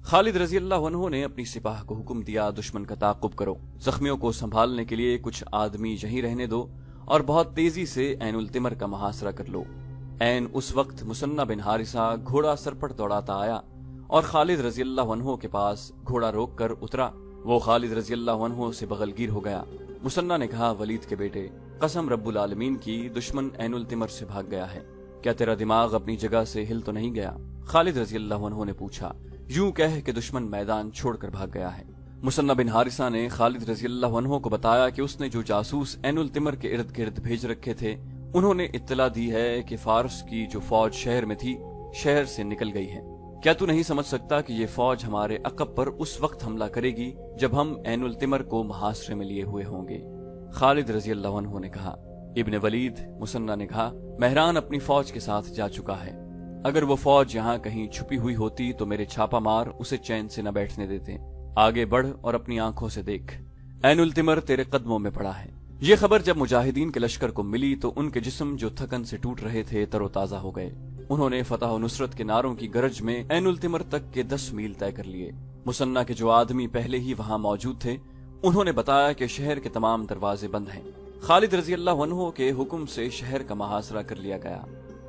خالد رضی اللہ عنہ نے اپنی سپاہ کو حکم دیا دشمن کا تعاقب کرو، زخمیوں کو سنبھالنے کے لیے کچھ آدمی یہیں رہنے دو اور بہت تیزی سے عین التمر کا محاصرہ کر لو۔ عین اس وقت مثنہ بن حارثہ گھوڑا سرپٹ دوڑاتا آیا اور خالد رضی اللہ عنہ کے پاس گھوڑا روک کر اترا۔ وہ خالد رضی اللہ عنہ سے بغلگیر ہو گیا۔ مثنہ نے کہا، ولید کے بیٹے، قسم رب العالمین کی، دشمن عین التمر سے بھاگ گیا ہے، کیا تیرا دماغ اپنی جگہ سے ہل تو نہیں گیا؟ خالد رضی اللہ عنہ نے پوچھا، یوں کہہ کہ دشمن میدان چھوڑ کر بھاگ گیا ہے۔ مثنہ بن حارثہ نے خالد رضی اللہ عنہ کو بتایا کہ اس نے جو جاسوس عین التمر کے ارد گرد بھیج رکھے تھے، انہوں نے اطلاع دی ہے کہ فارس کی جو فوج شہر میں تھی، شہر سے نکل گئی ہے۔ کیا تو نہیں سمجھ سکتا کہ یہ فوج ہمارے عقب پر اس وقت حملہ کرے گی جب ہم عین التمر کو محاصرے میں لیے ہوئے ہوں گے؟ خالد رضی اللہ عنہ نے کہا، ابن ولید، مثنہ نے کہا، مہران اپنی فوج کے ساتھ جا چکا ہے، اگر وہ فوج یہاں کہیں چھپی ہوئی ہوتی تو میرے چھاپا مار اسے چین سے نہ بیٹھنے دیتے۔ آگے بڑھ اور اپنی آنکھوں سے دیکھ، عین التمر تیرے قدموں میں پڑا ہے۔ یہ خبر جب مجاہدین کے لشکر کو ملی تو ان کے جسم جو تھکن سے ٹوٹ رہے تھے تر و تازہ ہو گئے۔ انہوں نے فتح و نصرت کے نعروں کی گرج میں عین التمر تک کے 10 میل طے کر لیے۔ مثنہ کے جو آدمی پہلے ہی وہاں موجود تھے، انہوں نے بتایا کہ شہر کے تمام دروازے بند ہیں۔ خالد رضی اللہ عنہ کے حکم سے شہر کا محاصرہ کر لیا گیا۔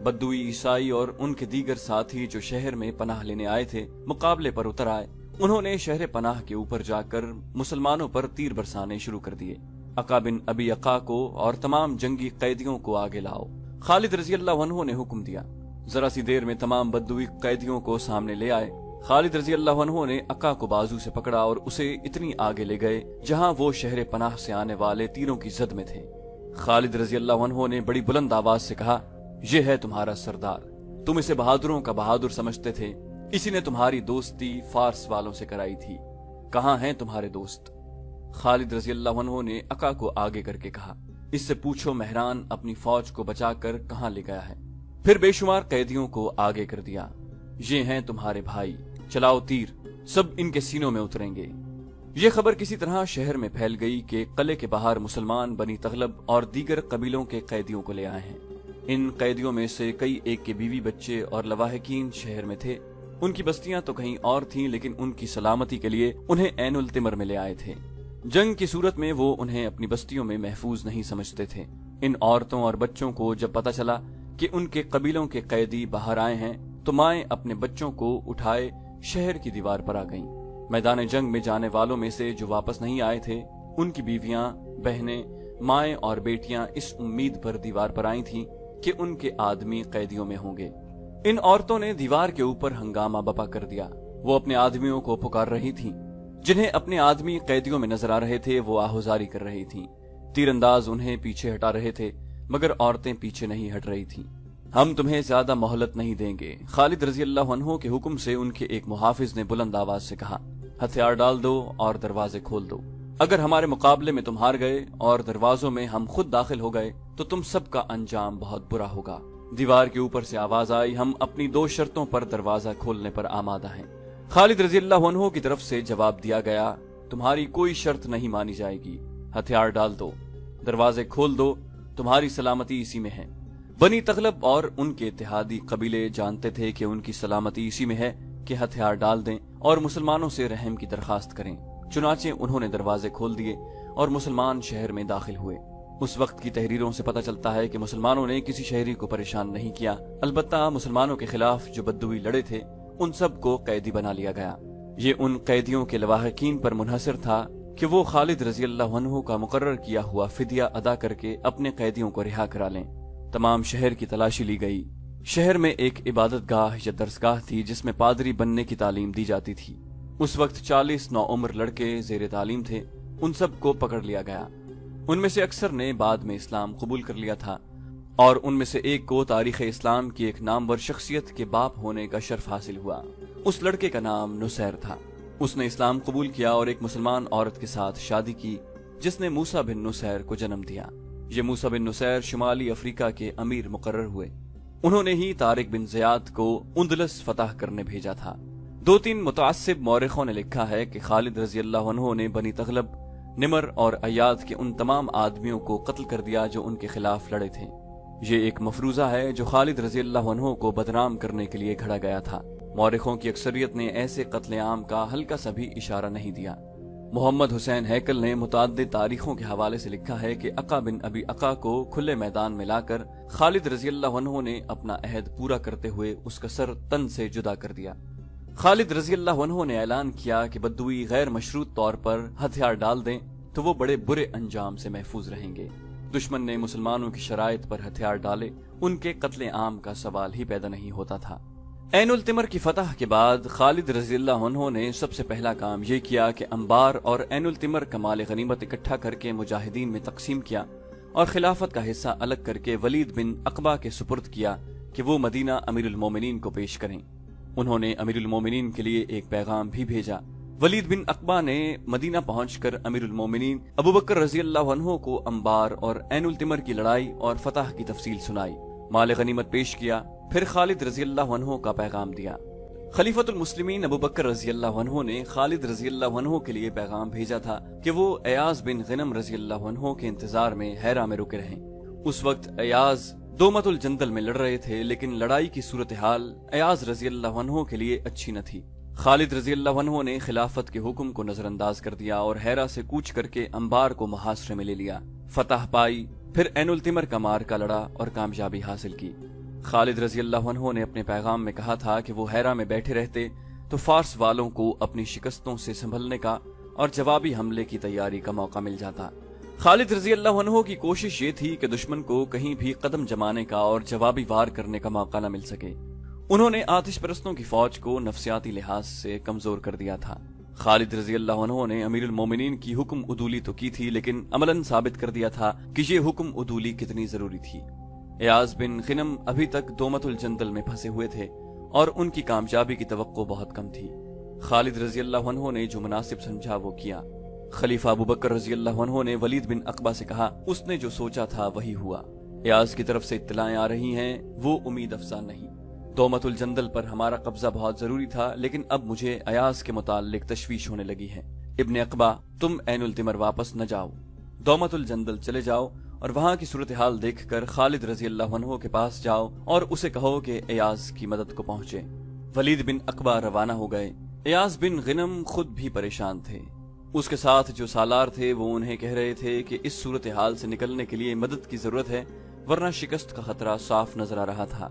بدوی عیسائی اور ان کے دیگر ساتھی جو شہر میں پناہ لینے آئے تھے، مقابلے پر اتر آئے۔ انہوں نے شہر پناہ کے اوپر جا کر مسلمانوں پر تیر برسانے شروع کر دیے۔ عقا بن ابی عقا کو اور تمام جنگی قیدیوں کو آگے لاؤ۔ خالد رضی اللہ عنہ نے حکم دیا۔ ذرا سی دیر میں تمام بدوی قیدیوں کو سامنے لے آئے۔ خالد رضی اللہ عنہ نے عقا کو بازو سے پکڑا اور اسے اتنی آگے لے گئے جہاں وہ شہر پناہ سے آنے والے تیروں کی زد میں تھے۔ خالد رضی اللہ عنہ نے بڑی بلند آواز سے کہا، یہ ہے تمہارا سردار، تم اسے بہادروں کا بہادر سمجھتے تھے، اسی نے تمہاری دوستی فارس والوں سے کرائی تھی، کہاں ہیں تمہارے دوست؟ خالد رضی اللہ عنہ نے عقا کو آگے کر کے کہا، اس سے پوچھو مہران اپنی فوج کو بچا کر کہاں لے گیا ہے۔ پھر بے شمار قیدیوں کو آگے کر دیا، یہ ہیں تمہارے بھائی، چلاؤ تیر، سب ان کے سینوں میں اتریں گے۔ یہ خبر کسی طرح شہر میں پھیل گئی کہ قلعے کے باہر مسلمان بنی تغلب اور دیگر قبیلوں کے قیدیوں کو لے آئے ہیں۔ ان قیدیوں میں سے کئی ایک کے بیوی بچے اور لواحقین شہر میں تھے۔ ان کی بستیاں تو کہیں اور تھیں، لیکن ان کی سلامتی کے لیے انہیں عین التمر میں لے آئے تھے۔ جنگ کی صورت میں وہ انہیں اپنی بستیوں میں محفوظ نہیں سمجھتے تھے۔ ان عورتوں اور بچوں کو جب پتہ چلا کہ ان کے قبیلوں کے قیدی باہر آئے ہیں تو مائیں اپنے بچوں کو اٹھائے شہر کی دیوار پر آ گئیں۔ میدان جنگ میں جانے والوں میں سے جو واپس نہیں آئے تھے، ان کی بیویاں، بہنیں، مائیں اور بیٹیاں اس امید پر دیوار پر آئی تھیں کہ ان کے آدمی قیدیوں میں ہوں گے۔ ان عورتوں نے دیوار کے اوپر ہنگامہ بپا کر دیا۔ وہ اپنے آدمیوں کو پکار رہی تھیں۔ جنہیں اپنے آدمی قیدیوں میں نظر آ رہے تھے وہ آہوزاری کر رہی تھیں۔ تیر انداز انہیں پیچھے ہٹا رہے تھے، مگر عورتیں پیچھے نہیں ہٹ رہی تھیں۔ ہم تمہیں زیادہ مہلت نہیں دیں گے، خالد رضی اللہ عنہ کے حکم سے ان کے ایک محافظ نے بلند آواز سے کہا، ہتھیار ڈال دو اور دروازے کھول دو۔ اگر ہمارے مقابلے میں تم ہار گئے اور دروازوں میں ہم خود داخل ہو گئے تو تم سب کا انجام بہت برا ہوگا۔ دیوار کے اوپر سے آواز آئی، ہم اپنی 2 شرطوں پر دروازہ کھولنے پر آمادہ ہیں۔ خالد رضی اللہ عنہ کی طرف سے جواب دیا گیا، تمہاری کوئی شرط نہیں مانی جائے گی، ہتھیار ڈال دو، دروازے کھول دو، تمہاری سلامتی اسی میں ہے۔ بنی تغلب اور ان کے اتحادی قبیلے جانتے تھے کہ ان کی سلامتی اسی میں ہے کہ ہتھیار ڈال دیں اور مسلمانوں سے رحم کی درخواست کریں۔ چنانچہ انہوں نے دروازے کھول دیے اور مسلمان شہر میں داخل ہوئے۔ اس وقت کی تحریروں سے پتہ چلتا ہے کہ مسلمانوں نے کسی شہری کو پریشان نہیں کیا، البتہ مسلمانوں کے خلاف جو بدوی لڑے تھے ان سب کو قیدی بنا لیا گیا۔ یہ ان قیدیوں کے لواحقین پر منحصر تھا کہ وہ خالد رضی اللہ عنہ کا مقرر کیا ہوا فدیہ ادا کر کے اپنے قیدیوں کو رہا کرا لیں۔ تمام شہر کی تلاشی لی گئی۔ شہر میں ایک عبادت گاہ یا درسگاہ تھی جس میں پادری بننے کی تعلیم دی جاتی تھی۔ اس وقت 40 نوعمر لڑکے زیر تعلیم تھے، ان سب کو پکڑ لیا گیا۔ ان میں سے اکثر نے بعد میں اسلام قبول کر لیا تھا اور ان میں سے ایک کو تاریخ اسلام کی ایک نامور شخصیت کے باپ ہونے کا شرف حاصل ہوا۔ اس لڑکے کا نام نصیر تھا۔ اس نے اسلام قبول کیا اور ایک مسلمان عورت کے ساتھ شادی کی جس نے موسیٰ بن نصیر کو جنم دیا۔ یہ موسیٰ بن نصیر شمالی افریقہ کے امیر مقرر ہوئے۔ انہوں نے ہی طارق بن زیاد کو اندلس فتح کرنے بھیجا تھا۔ 2-3 متعصب مورخوں نے لکھا ہے کہ خالد رضی اللہ عنہ نے بنی تغلب، نمر اور ایاد کے ان تمام آدمیوں کو قتل کر دیا جو ان کے خلاف لڑے تھے۔ یہ ایک مفروضہ ہے جو خالد رضی اللہ عنہ کو بدنام کرنے کے لیے گھڑا گیا تھا۔ مورخوں کی اکثریت نے ایسے قتل عام کا ہلکا سا بھی اشارہ نہیں دیا۔ محمد حسین ہیکل نے متعدد تاریخوں کے حوالے سے لکھا ہے کہ عقا بن ابی عقا کو کھلے میدان میں لا کر خالد رضی اللہ عنہ نے اپنا عہد پورا کرتے ہوئے اس کا سر تن سے جدا کر دیا۔ خالد رضی اللہ عنہ نے اعلان کیا کہ بدوی غیر مشروط طور پر ہتھیار ڈال دیں تو وہ بڑے برے انجام سے محفوظ رہیں گے۔ دشمن نے مسلمانوں کی شرائط پر ہتھیار ڈالے، ان کے قتل عام کا سوال ہی پیدا نہیں ہوتا تھا۔ عین التمر کی فتح کے بعد خالد رضی اللہ عنہ نے سب سے پہلا کام یہ کیا کہ انبار اور عین التمر کا مال غنیمت اکٹھا کر کے مجاہدین میں تقسیم کیا اور خلافت کا حصہ الگ کر کے ولید بن عقبہ کے سپرد کیا کہ وہ مدینہ امیر المومنین کو پیش کریں۔ انہوں نے امیر المومنین کے لیے ایک پیغام بھی بھیجا۔ ولید بن عقبہ نے مدینہ پہنچ کر امیر المومنین ابو بکر رضی اللہ عنہ کو انبار اور عین التمر کی لڑائی اور فتح کی تفصیل سنائی، مال غنیمت پیش کیا، پھر خالد رضی اللہ عنہ کا پیغام دیا۔ خلیفۃ المسلمین ابو بکر رضی اللہ عنہ نے خالد رضی اللہ عنہ کے لیے پیغام بھیجا تھا کہ وہ ایاز بن غنم رضی اللہ عنہ کے انتظار میں حیرہ میں رکے رہیں۔ اس وقت ایاز دومت الجندل میں لڑ رہے تھے، لیکن لڑائی کی صورتحال ایاز رضی اللہ عنہ کے لیے اچھی نہ تھی۔ خالد رضی اللہ عنہ نے خلافت کے حکم کو نظر انداز کر دیا اور حیرہ سے کوچ کر کے انبار کو محاصرے میں لے لیا، فتح پائی، پھر عین التمر کا مارکا لڑا اور کامیابی حاصل کی۔ خالد رضی اللہ عنہ نے اپنے پیغام میں کہا تھا کہ وہ حیرہ میں بیٹھے رہتے تو فارس والوں کو اپنی شکستوں سے سنبھلنے کا اور جوابی حملے کی تیاری کا موقع مل جاتا۔ خالد رضی اللہ عنہ کی کوشش یہ تھی کہ دشمن کو کہیں بھی قدم جمانے کا اور جوابی وار کرنے کا موقع نہ مل سکے۔ انہوں نے آتش پرستوں کی فوج کو نفسیاتی لحاظ سے کمزور کر دیا تھا۔ خالد رضی اللہ عنہ نے امیر المومنین کی حکم عدولی تو کی تھی، لیکن عملاً ثابت کر دیا تھا کہ یہ حکم عدولی کتنی ضروری تھی۔ ایاز بن غنم ابھی تک دومت الجندل میں پھنسے ہوئے تھے اور ان کی کامیابی کی توقع بہت کم تھی۔ خالد رضی اللہ عنہ نے جو مناسب سمجھا وہ کیا۔ خلیفہ ابو بکر رضی اللہ عنہ نے ولید بن عقبہ سے کہا، اس نے جو سوچا تھا وہی ہوا۔ ایاز کی طرف سے اطلاعیں آ رہی ہیں، وہ امید افزا نہیں۔ دومت الجندل پر ہمارا قبضہ بہت ضروری تھا، لیکن اب مجھے ایاز کے متعلق تشویش ہونے لگی ہے۔ ابن عقبہ، تم عین التمر واپس نہ جاؤ، دومت الجندل چلے جاؤ اور وہاں کی صورتحال دیکھ کر خالد رضی اللہ عنہ کے پاس جاؤ اور اسے کہو کہ ایاز کی مدد کو پہنچے۔ ولید بن عقبہ روانہ ہو گئے۔ ایاز بن غنم خود بھی پریشان تھے۔ اس کے ساتھ جو سالار تھے وہ انہیں کہہ رہے تھے کہ اس صورتحال سے نکلنے کے لیے مدد کی ضرورت ہے، ورنہ شکست کا خطرہ صاف نظر آ رہا تھا۔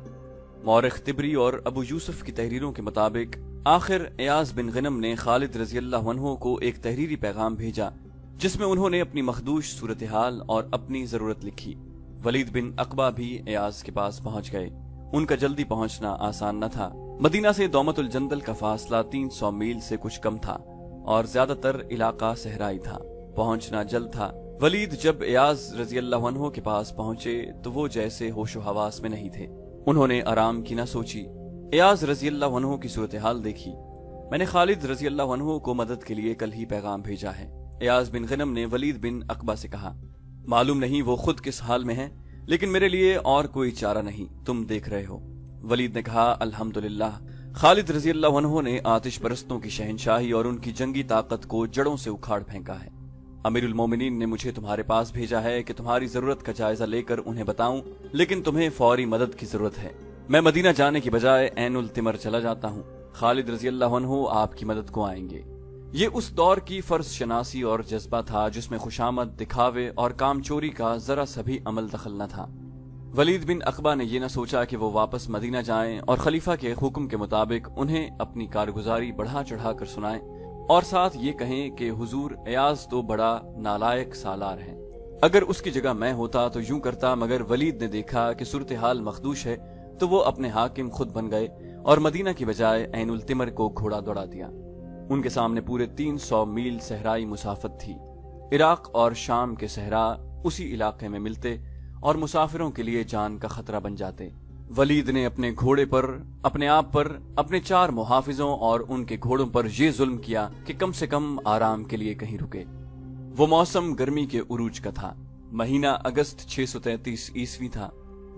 مورخ طبری اور ابو یوسف کی تحریروں کے مطابق آخر ایاز بن غنم نے خالد رضی اللہ عنہ کو ایک تحریری پیغام بھیجا جس میں انہوں نے اپنی مخدوش صورتحال اور اپنی ضرورت لکھی۔ ولید بن عقبہ بھی ایاز کے پاس پہنچ گئے۔ ان کا جلدی پہنچنا آسان نہ تھا۔ مدینہ سے دومت الجندل کا فاصلہ 300 میل سے کچھ کم تھا اور زیادہ تر علاقہ صحرائی تھا۔ پہنچنا جلد تھا۔ ولید جب ایاز رضی اللہ عنہ کے پاس پہنچے تو وہ جیسے ہوش و حواس میں نہیں تھے۔ انہوں نے آرام کی نہ سوچی۔ ایاز رضی اللہ عنہ کی صورتحال دیکھی۔ میں نے خالد رضی اللہ عنہ کو مدد کے لیے کل ہی پیغام بھیجا ہے۔ ایاز بن غنم نے ولید بن عقبہ سے کہا، معلوم نہیں وہ خود کس حال میں ہیں، لیکن میرے لیے اور کوئی چارہ نہیں، تم دیکھ رہے ہو۔ ولید نے کہا، الحمدللہ۔ خالد رضی اللہ عنہ نے آتش پرستوں کی شہنشاہی اور ان کی جنگی طاقت کو جڑوں سے اکھاڑ پھینکا ہے۔ امیر المومنین نے مجھے تمہارے پاس بھیجا ہے کہ تمہاری ضرورت کا جائزہ لے کر انہیں بتاؤں، لیکن تمہیں فوری مدد کی ضرورت ہے۔ میں مدینہ جانے کی بجائے عین التمر چلا جاتا ہوں۔ خالد رضی اللہ عنہ آپ کی مدد کو آئیں گے۔ یہ اس دور کی فرض شناسی اور جذبہ تھا جس میں خوشامد، دکھاوے اور کام چوری کا ذرا سا بھی عمل دخل نہ تھا۔ ولید بن عقبہ نے یہ نہ سوچا کہ وہ واپس مدینہ جائیں اور خلیفہ کے حکم کے مطابق انہیں اپنی کارگزاری بڑھا چڑھا کر سنائیں اور ساتھ یہ کہیں کہ حضور ایاز تو بڑا نالائق سالار ہے۔ اگر اس کی جگہ میں ہوتا تو یوں کرتا، مگر ولید نے دیکھا کہ صورتحال مخدوش ہے تو وہ اپنے حاکم خود بن گئے اور مدینہ کی بجائے عین التمر کو گھوڑا دوڑا دیا۔ ان کے سامنے پورے 300 میل صحرائی مسافت تھی۔ عراق اور شام کے صحرا اسی علاقے میں ملتے اور مسافروں کے لیے جان کا خطرہ بن جاتے۔ ولید نے اپنے گھوڑے پر، اپنے آپ پر، اپنے 4 محافظوں اور ان کے گھوڑوں پر یہ ظلم کیا کہ کم سے کم آرام کے لیے کہیں رکے۔ وہ موسم گرمی کے عروج کا تھا۔ مہینہ اگست 633 عیسوی تھا۔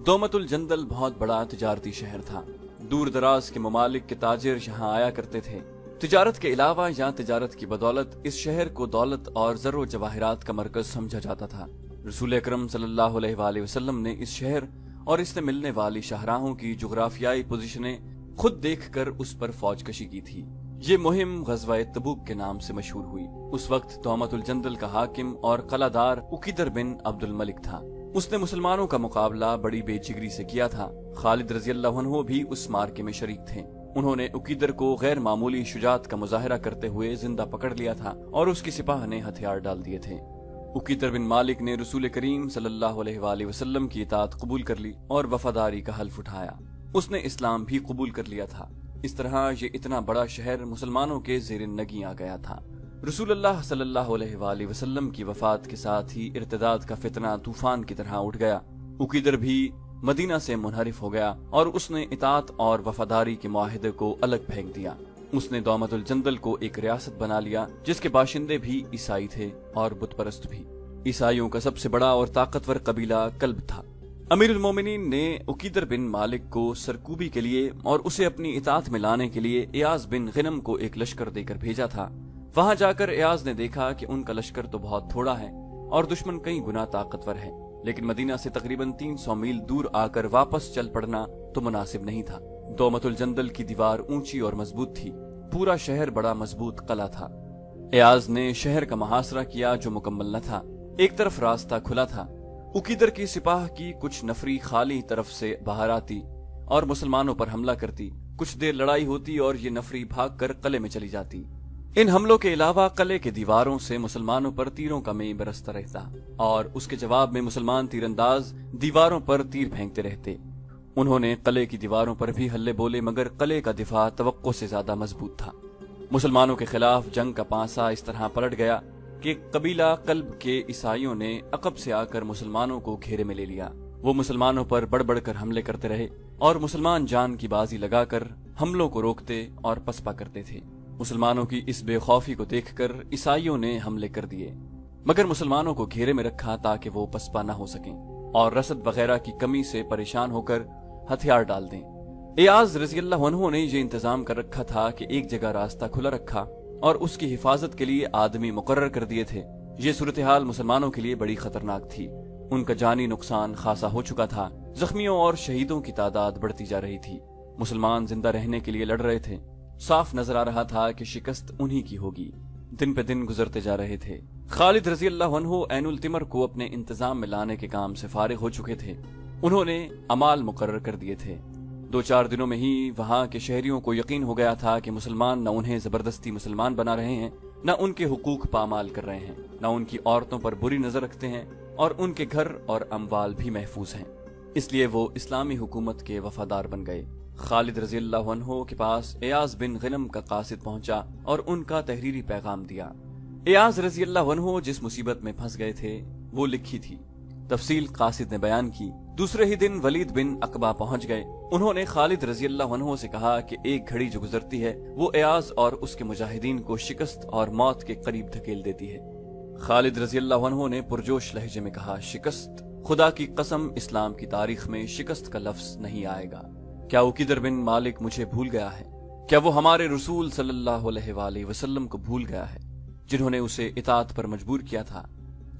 دومت الجندل بہت بڑا تجارتی شہر تھا۔ دور دراز کے ممالک کے تاجر یہاں آیا کرتے تھے۔ تجارت کے علاوہ یہاں تجارت کی بدولت اس شہر کو دولت اور زر و جواہرات کا مرکز سمجھا جاتا تھا۔ رسول اکرم صلی اللہ علیہ وآلہ وسلم نے اس شہر اور اس نے ملنے والی شاہراہوں کی جغرافیائی پوزیشنیں خود دیکھ کر اس پر فوج کشی کی تھی۔ یہ مہم غزوہ تبوک کے نام سے مشہور ہوئی۔ اس وقت دومت الجندل کا حاکم اور قلعہ دار عقیدر بن عبد الملک تھا۔ اس نے مسلمانوں کا مقابلہ بڑی بے جگری سے کیا تھا۔ خالد رضی اللہ عنہ بھی اس معرکے میں شریک تھے۔ انہوں نے عقیدر کو غیر معمولی شجاعت کا مظاہرہ کرتے ہوئے زندہ پکڑ لیا تھا اور اس کی سپاہ نے ہتھیار ڈال دیے تھے۔ عقیدر بن مالک نے رسول کریم صلی اللہ علیہ وآلہ وسلم کی اطاعت قبول کر لی اور وفاداری کا حلف اٹھایا۔ اس نے اسلام بھی قبول کر لیا تھا۔ اس طرح یہ اتنا بڑا شہر مسلمانوں کے زیر نگیں آ گیا تھا۔ رسول اللہ صلی اللہ علیہ وآلہ وسلم کی وفات کے ساتھ ہی ارتداد کا فتنہ طوفان کی طرح اٹھ گیا۔ عقیدر بھی مدینہ سے منحرف ہو گیا اور اس نے اطاعت اور وفاداری کے معاہدے کو الگ پھینک دیا۔ اس نے دومت الجندل کو ایک ریاست بنا لیا جس کے باشندے بھی عیسائی تھے اور بت پرست بھی۔ عیسائیوں کا سب سے بڑا اور طاقتور قبیلہ کلب تھا۔ امیر المومنین نے عقیدر بن مالک کو سرکوبی کے لیے اور اسے اپنی اطاعت میں لانے کے لیے ایاز بن غنم کو ایک لشکر دے کر بھیجا تھا۔ وہاں جا کر ایاز نے دیکھا کہ ان کا لشکر تو بہت تھوڑا ہے اور دشمن کئی گنا طاقتور ہے، لیکن مدینہ سے تقریباً 300 میل دور آ کر واپس چل پڑنا تو مناسب نہیں تھا۔ دومت الجندل کی دیوار اونچی اور مضبوط تھی، پورا شہر بڑا مضبوط قلعہ تھا۔ ایاز نے شہر کا محاصرہ کیا جو مکمل نہ تھا۔ ایک طرف راستہ کھلا تھا، عقیدر کی سپاہ کی کچھ نفری خالی طرف سے باہر آتی اور مسلمانوں پر حملہ کرتی۔ کچھ دیر لڑائی ہوتی اور یہ نفری بھاگ کر قلعے میں چلی جاتی۔ ان حملوں کے علاوہ قلعے کے دیواروں سے مسلمانوں پر تیروں کا مے برستا رہتا اور اس کے جواب میں مسلمان تیر انداز دیواروں پر تیر پھینکتے رہتے۔ انہوں نے قلعے کی دیواروں پر بھی حلے بولے، مگر قلعے کا دفاع توقع سے زیادہ مضبوط تھا۔ مسلمانوں کے خلاف جنگ کا پانسا اس طرح پلٹ گیا کہ قبیلہ قلب کے عیسائیوں نے عقب سے آ کر مسلمانوں کو گھیرے میں لے لیا۔ وہ مسلمانوں پر بڑھ بڑھ کر حملے کرتے رہے اور مسلمان جان کی بازی لگا کر حملوں کو روکتے اور پسپا کرتے تھے۔ مسلمانوں کی اس بے خوفی کو دیکھ کر عیسائیوں نے حملے کر دیے، مگر مسلمانوں کو گھیرے میں رکھا تاکہ وہ پسپا نہ ہو سکیں اور رسد وغیرہ کی کمی سے پریشان ہو کر ہتھیار ڈال دیں۔ ایاز رضی اللہ عنہ نے یہ انتظام کر رکھا تھا کہ ایک جگہ راستہ کھلا رکھا اور اس کی حفاظت کے لیے آدمی مقرر کر دیے تھے۔ یہ صورتحال مسلمانوں کے لیے بڑی خطرناک تھی۔ ان کا جانی نقصان خاصا ہو چکا تھا، زخمیوں اور شہیدوں کی تعداد بڑھتی جا رہی تھی۔ مسلمان زندہ رہنے کے لیے لڑ رہے تھے، صاف نظر آ رہا تھا کہ شکست انہی کی ہوگی۔ دن پہ دن گزرتے جا رہے تھے۔ خالد رضی اللہ عنہ عین التمر کو اپنے انتظام میں لانے کے کام سے فارغ ہو چکے تھے۔ انہوں نے اعمال مقرر کر دیے تھے۔ 2-4 دنوں میں ہی وہاں کے شہریوں کو یقین ہو گیا تھا کہ مسلمان نہ انہیں زبردستی مسلمان بنا رہے ہیں، نہ ان کے حقوق پامال کر رہے ہیں، نہ ان کی عورتوں پر بری نظر رکھتے ہیں، اور ان کے گھر اور اموال بھی محفوظ ہیں۔ اس لیے وہ اسلامی حکومت کے وفادار بن گئے۔ خالد رضی اللہ عنہ کے پاس ایاز بن غنم کا قاصد پہنچا اور ان کا تحریری پیغام دیا۔ ایاز رضی اللہ عنہ جس مصیبت میں پھنس گئے تھے وہ لکھی تھی، تفصیل قاصد نے بیان کی۔ دوسرے ہی دن ولید بن عقبہ پہنچ گئے۔ انہوں نے خالد رضی اللہ عنہ سے کہا کہ ایک گھڑی جو گزرتی ہے وہ ایاز اور اس کے مجاہدین کو شکست اور موت کے قریب دھکیل دیتی ہے۔ خالد رضی اللہ عنہ نے پرجوش لہجے میں کہا، شکست؟ خدا کی قسم، اسلام کی تاریخ میں شکست کا لفظ نہیں آئے گا۔ کیا عقیدر بن مالک مجھے بھول گیا ہے؟ کیا وہ ہمارے رسول صلی اللہ علیہ وآلہ وسلم کو بھول گیا ہے جنہوں نے اسے اطاعت پر مجبور کیا تھا؟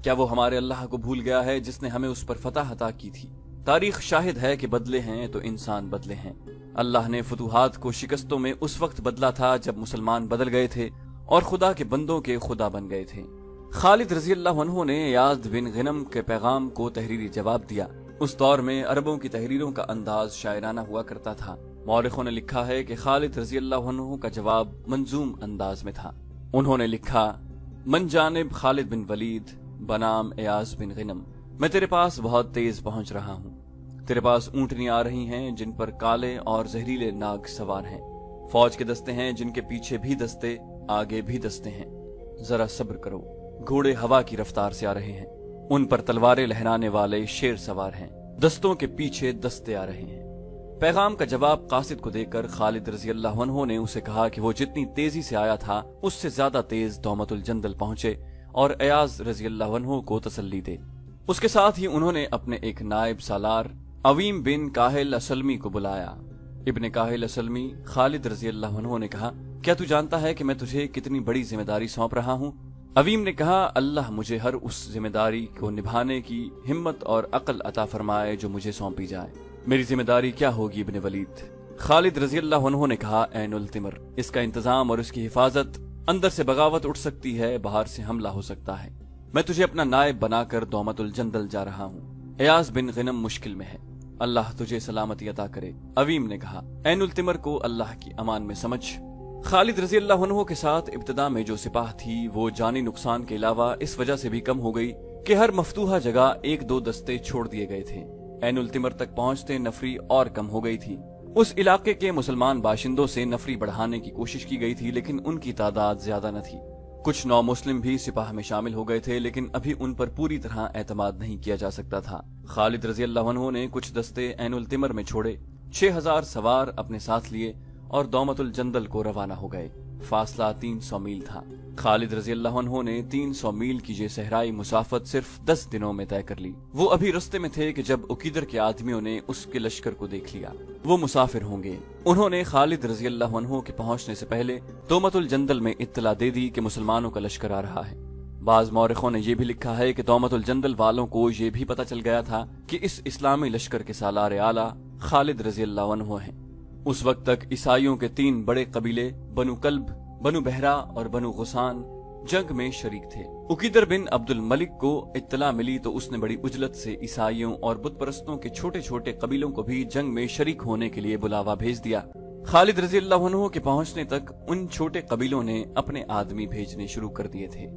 کیا وہ ہمارے اللہ کو بھول گیا ہے جس نے ہمیں اس پر فتح عطا کی تھی؟ تاریخ شاہد ہے کہ بدلے ہیں تو انسان بدلے ہیں۔ اللہ نے فتوحات کو شکستوں میں اس وقت بدلا تھا جب مسلمان بدل گئے تھے اور خدا کے بندوں کے خدا بن گئے تھے۔ خالد رضی اللہ عنہ نے ایاز بن غنم کے پیغام کو تحریری جواب دیا۔ اس دور میں عربوں کی تحریروں کا انداز شاعرانہ ہوا کرتا تھا۔ مورخوں نے لکھا ہے کہ خالد رضی اللہ عنہ کا جواب منظوم انداز میں تھا۔ انہوں نے لکھا، من جانب خالد بن ولید بنام ایاز بن غنم، میں تیرے پاس بہت تیز پہنچ رہا ہوں۔ تیرے پاس اونٹنی آ رہی ہیں جن پر کالے اور زہریلے ناگ سوار ہیں، فوج کے دستے ہیں جن کے پیچھے بھی دستے، آگے بھی دستے ہیں۔ ذرا صبر کرو، گھوڑے ہوا کی رفتار سے آ رہے ہیں، ان پر تلواریں لہرانے والے شیر سوار ہیں، دستوں کے پیچھے دستے آ رہے ہیں۔ پیغام کا جواب قاصد کو دے کر خالد رضی اللہ عنہ نے اسے کہا کہ وہ جتنی تیزی سے آیا تھا اس سے زیادہ تیز دومت الجندل پہنچے اور ایاز رضی اللہ عنہ کو تسلی دے۔ اس کے ساتھ ہی انہوں نے اپنے ایک نائب سالار عویم بن کاہل اسلمی کو بلایا۔ ابن کاہل اسلمی، خالد رضی اللہ عنہ نے کہا، کیا تو جانتا ہے کہ میں تجھے کتنی بڑی ذمہ داری سونپ رہا ہوں؟ عویم نے کہا اللہ مجھے ہر اس ذمہ داری کو نبھانے کی ہمت اور عقل عطا فرمائے جو مجھے سونپی جائے۔ میری ذمہ داری کیا ہوگی ابن ولید؟ خالد رضی اللہ عنہ نے کہا عین التمر، اس کا انتظام اور اس کی حفاظت، اندر سے بغاوت اٹھ سکتی ہے، باہر سے حملہ ہو سکتا ہے، میں تجھے اپنا نائب بنا کر دومت الجندل جا رہا ہوں، ایاز بن غنم مشکل میں ہے، اللہ تجھے سلامتی عطا کرے۔ عویم نے کہا عین التمر کو اللہ کی امان میں سمجھ۔ خالد رضی اللہ عنہ کے ساتھ ابتدا میں جو سپاہ تھی وہ جانی نقصان کے علاوہ اس وجہ سے بھی کم ہو گئی کہ ہر مفتوحہ جگہ ایک دو دستے چھوڑ دیے گئے تھے، عین التمر تک پہنچتے نفری اور کم ہو گئی تھی۔ اس علاقے کے مسلمان باشندوں سے نفری بڑھانے کی کوشش کی گئی تھی لیکن ان کی تعداد زیادہ نہ تھی۔ کچھ نو مسلم بھی سپاہ میں شامل ہو گئے تھے لیکن ابھی ان پر پوری طرح اعتماد نہیں کیا جا سکتا تھا۔ خالد رضی اللہ عنہ نے کچھ دستے عین التمر میں چھوڑے، 6000 سوار اپنے ساتھ لیے اور دومت الجندل کو روانہ ہو گئے۔ فاصلہ 300 میل تھا۔ خالد رضی اللہ عنہ نے 300 میل کی یہ صحرائی مسافت صرف 10 دنوں میں طے کر لی۔ وہ ابھی رستے میں تھے کہ جب عقیدر کے آدمیوں نے اس کے لشکر کو دیکھ لیا۔ وہ مسافر ہوں گے۔ انہوں نے خالد رضی اللہ عنہ کے پہنچنے سے پہلے دومت الجندل میں اطلاع دے دی کہ مسلمانوں کا لشکر آ رہا ہے۔ بعض مورخوں نے یہ بھی لکھا ہے کہ دومت الجندل والوں کو یہ بھی پتہ چل گیا تھا کہ اس اسلامی لشکر کے سالار اعلیٰ خالد رضی اللہ عنہ ہیں۔ اس وقت تک عیسائیوں کے 3 بڑے قبیلے بنو کلب، بنو بہرا اور بنو غسان جنگ میں شریک تھے۔ عقیدر بن عبد الملک کو اطلاع ملی تو اس نے بڑی عجلت سے عیسائیوں اور بت پرستوں کے چھوٹے چھوٹے قبیلوں کو بھی جنگ میں شریک ہونے کے لیے بلاوا بھیج دیا۔ خالد رضی اللہ عنہ کے پہنچنے تک ان چھوٹے قبیلوں نے اپنے آدمی بھیجنے شروع کر دیے تھے۔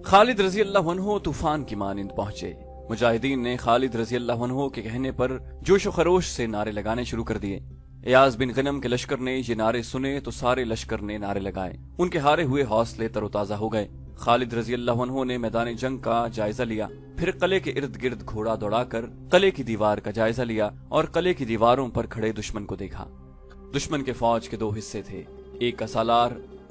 خالد رضی اللہ عنہ طوفان کی مانند پہنچے۔ مجاہدین نے خالد رضی اللہ عنہ کے کہنے پر جوش و خروش سے نعرے لگانے شروع کر دیے۔ ایاز بن غنم کے لشکر نے یہ نعرے سنے تو سارے لشکر نے نعرے لگائے۔ ان کے ہارے ہوئے حوصلے تر و تازہ ہو گئے۔ خالد رضی اللہ عنہ نے میدان جنگ کا جائزہ لیا، پھر قلعے کے ارد گرد گھوڑا دوڑا کر قلعے کی دیوار کا جائزہ لیا اور قلعے کی دیواروں پر کھڑے دشمن کو دیکھا۔ دشمن کے فوج کے 2 حصے تھے، ایک کا سالار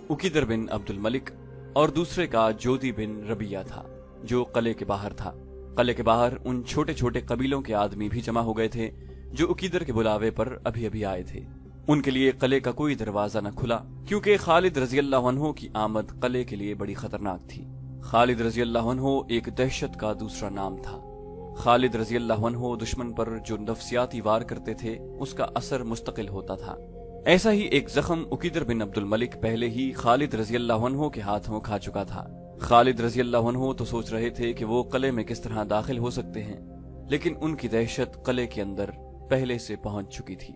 عقیدر بن عبد الملک اور دوسرے کا جودی بن ربیہ تھا جو قلعے کے باہر تھا۔ قلعے کے باہر ان چھوٹے چھوٹے قبیلوں کے آدمی بھی جمع ہو گئے تھے جو عقیدر کے بلاوے پر ابھی آئے تھے۔ ان کے لیے قلعے کا کوئی دروازہ نہ کھلا کیونکہ خالد رضی اللہ عنہ کی آمد قلعے کے لیے بڑی خطرناک تھی۔ خالد رضی اللہ عنہ ایک دہشت کا دوسرا نام تھا۔ خالد رضی اللہ عنہ دشمن پر جو نفسیاتی وار کرتے تھے اس کا اثر مستقل ہوتا تھا۔ ایسا ہی ایک زخم عقیدر بن عبد الملک پہلے ہی خالد رضی اللہ عنہ کے ہاتھوں کھا چکا تھا۔ خالد رضی اللہ عنہ تو سوچ رہے تھے کہ وہ قلعے میں کس طرح داخل ہو سکتے ہیں، لیکن ان کی دہشت قلعے کے اندر پہلے سے پہنچ چکی تھی۔